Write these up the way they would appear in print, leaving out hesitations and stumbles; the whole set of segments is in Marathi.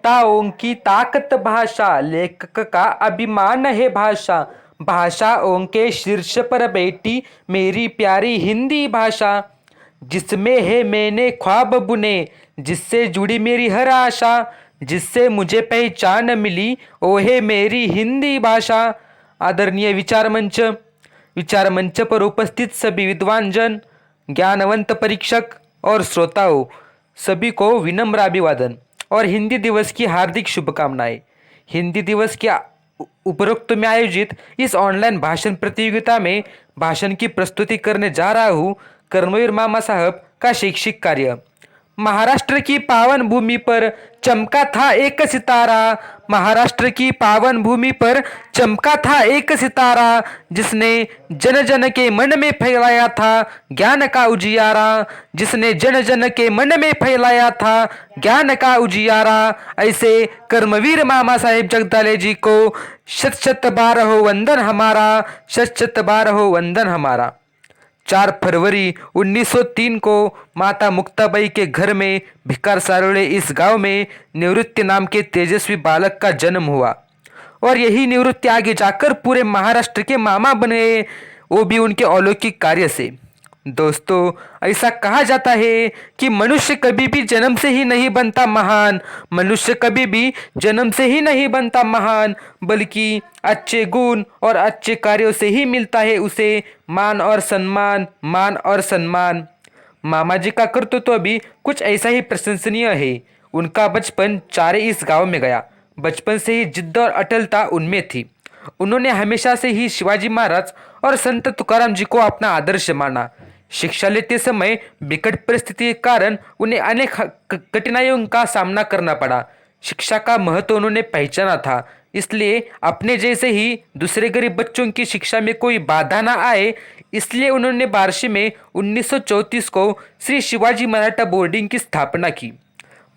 श्रोताओं की ताकत भाषा, लेखक का अभिमान है भाषा। भाषाओं के शीर्ष पर बैठी मेरी प्यारी हिंदी भाषा, जिसमें है मैंने ख्वाब बुने, जिससे जुड़ी मेरी हर आशा, जिससे मुझे पहचान मिली, वो है मेरी हिंदी भाषा। आदरणीय विचार मंच पर उपस्थित सभी विद्वान जन, ज्ञानवंत परीक्षक और श्रोताओं, सभी को विनम्र अभिवादन और हिंदी दिवस की हार्दिक शुभकामनाएं। हिंदी दिवस के उपरोक्त में आयोजित इस ऑनलाइन भाषण प्रतियोगिता में भाषण की प्रस्तुति करने जा रहा हूँ कर्मवीर मामा साहब का शैक्षिक कार्य। महाराष्ट्र की पावन भूमि पर चमका था एक सितारा, महाराष्ट्र की पावन भूमि पर चमका था एक सितारा, जिसने जन जन के मन में फैलाया था ज्ञान का उजियारा, जिसने जन जन के मन में फैलाया था ज्ञान का उजियारा। ऐसे कर्मवीर मामा साहेब जगदाले जी को शत शत बार हो वंदन हमारा, शत शत बार हो वंदन हमारा। 4 फरवरी 1903 को माता मुक्ताबाई के घर में भिकार सारोळे इस गांव में निवृत्ति नाम के तेजस्वी बालक का जन्म हुआ और यही निवृत्ति आगे जाकर पूरे महाराष्ट्र के मामा बने, वो भी उनके अलौकिक कार्य से। दोस्तों, ऐसा कहा जाता है कि मनुष्य कभी भी जन्म से ही नहीं बनता महान, मनुष्य कभी भी जन्म से ही नहीं बनता महान, बल्कि अच्छे गुण और अच्छे कार्यों से ही मिलता है उसे मान और सम्मान, मान और सम्मान। मामा जी का कर्तृत्व भी कुछ ऐसा ही प्रशंसनीय है। उनका बचपन चारे इस गांव में गया। बचपन से ही जिद्द और अटलता उनमें थी। उन्होंने हमेशा से ही शिवाजी महाराज और संत तुकाराम जी को अपना आदर्श माना। शिक्षा लेते समय विकट परिस्थिति के कारण उन्हें अनेक कठिनाइयों का सामना करना पड़ा। शिक्षा का महत्व उन्होंने पहचाना था, इसलिए अपने जैसे ही दूसरे गरीब बच्चों की शिक्षा में कोई बाधा ना आए, इसलिए उन्होंने बार्शी में 1934 को श्री शिवाजी मराठा बोर्डिंग की स्थापना की।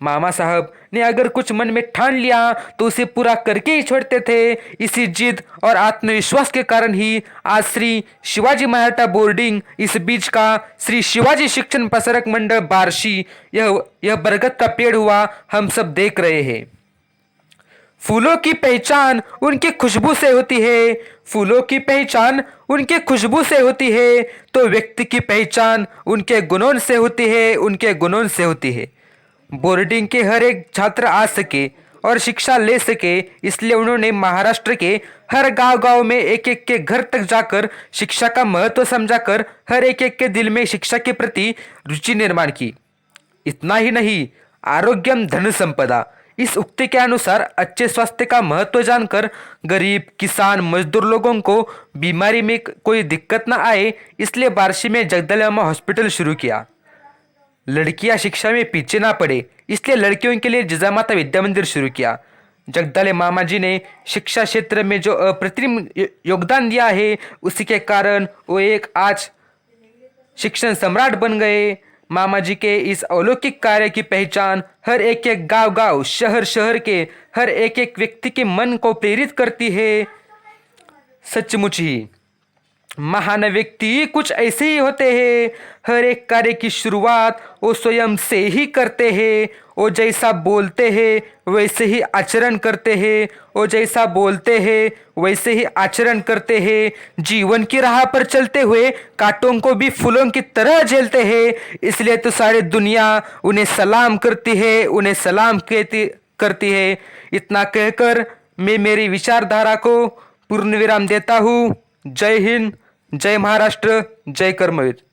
मामा साहब ने अगर कुछ मन में ठान लिया तो उसे पूरा करके ही छोड़ते थे। इसी जिद और आत्मविश्वास के कारण ही आज श्री शिवाजी मराठा बोर्डिंग, इस बीच का श्री शिवाजी शिक्षण प्रसारक मंडल बार्शी, यह बरगद का पेड़ हुआ हम सब देख रहे हैं। फूलों की पहचान उनकी खुशबू से होती है, फूलों की पहचान उनके खुशबू से होती है, तो व्यक्ति की पहचान उनके गुणों से होती है, उनके गुणों से होती है। बोर्डिंग के हर एक छात्र आ सके और शिक्षा ले सके, इसलिए उन्होंने महाराष्ट्र के हर गांव-गांव में एक एक के घर तक जाकर शिक्षा का महत्व समझाकर हर एक के दिल में शिक्षा के प्रति रुचि निर्माण की। इतना ही नहीं, आरोग्यम धन संपदा, इस उक्ति के अनुसार अच्छे स्वास्थ्य का महत्व जानकर गरीब, किसान, मजदूर लोगों को बीमारी में कोई दिक्कत न आए, इसलिए बार्शी में जगदले मामा हॉस्पिटल शुरू किया। लड़कियां शिक्षा में पीछे ना पड़े, इसलिए लड़कियों के लिए जिजामाता विद्या मंदिर शुरू किया। जगदले मामा जी ने शिक्षा क्षेत्र में जो अप्रतिम योगदान दिया है, उसी के कारण वो एक आज शिक्षण सम्राट बन गए। मामा जी के इस अलौकिक कार्य की पहचान हर एक एक गांव-गांव, शहर-शहर के हर एक एक व्यक्ति के मन को प्रेरित करती है। सचमुच ही महान व्यक्ति कुछ ऐसे ही होते हैं। हर एक कार्य की शुरुआत वो स्वयं से ही करते हैं। वो जैसा बोलते हैं वैसे ही आचरण करते हैं, वो जैसा बोलते हैं वैसे ही आचरण करते हैं। जीवन की राह पर चलते हुए कांटों को भी फूलों की तरह झेलते हैं, इसलिए तो सारी दुनिया उन्हें सलाम करती है, उन्हें सलाम करती है। इतना कहकर मैं मेरी विचारधारा को पूर्ण विराम देता हूँ। जय हिंद, जय महाराष्ट्र, जय कर्मवीर।